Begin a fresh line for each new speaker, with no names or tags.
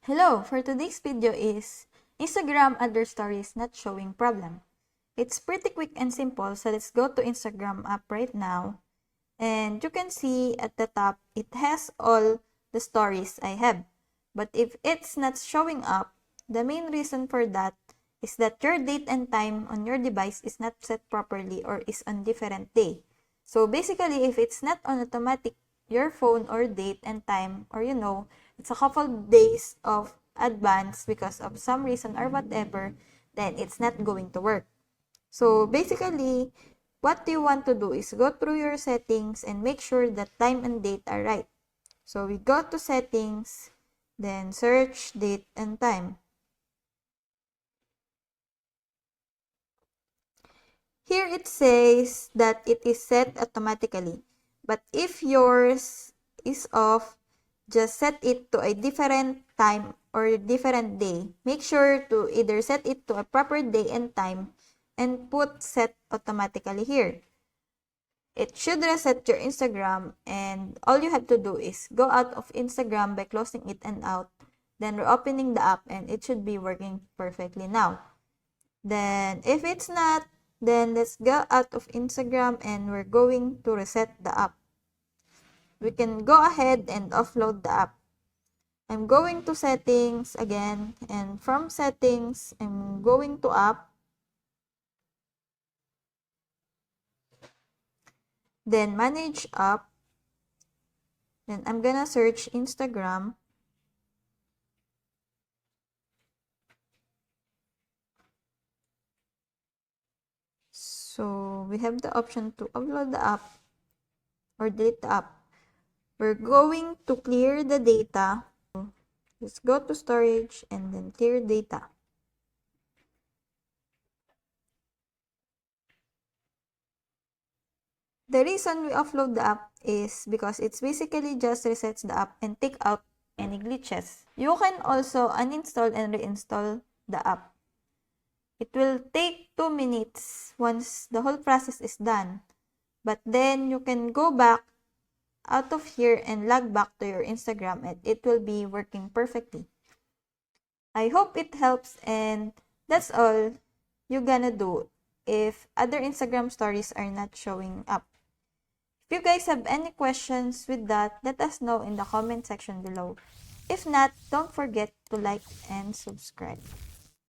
Hello, for today's video is Instagram under stories not showing problem. It's pretty quick and simple, so let's go to Instagram app right now. And you can see at the top, it has all the stories I have. But if it's not showing up, the main reason for that is that your date and time on your device is not set properly or is on different day. So basically, if it's not on automatic, your phone or date and time, or it's a couple days of advance because of some reason or whatever, then it's not going to work. So basically, what you want to do is go through your settings and make sure that time and date are right. So we go to settings, then search date and time. Here it says that it is set automatically. But if yours is off, just set it to a different time or a different day. Make sure to either set it to a proper day and time and put set automatically here. It should reset your Instagram, and all you have to do is go out of Instagram by closing it and out, then reopening the app, and it should be working perfectly now. Then if it's not, then let's go out of Instagram and we're going to reset the app. We can go ahead and offload the app. I'm going to settings again, and from settings, I'm going to app. Then manage app. Then I'm gonna search Instagram. So we have the option to upload the app or delete the app. We're going to clear the data. Let's go to storage and then clear data. The reason we offload the app is because it's basically just resets the app and take out any glitches. You can also uninstall and reinstall the app. It will take 2 minutes once the whole process is done. But then you can go back out of here and log back to your Instagram and it will be working perfectly. I hope it helps, and that's all you're gonna do if other Instagram stories are not showing up. If you guys have any questions with that, let us know in the comment section below. If not, don't forget to like and subscribe.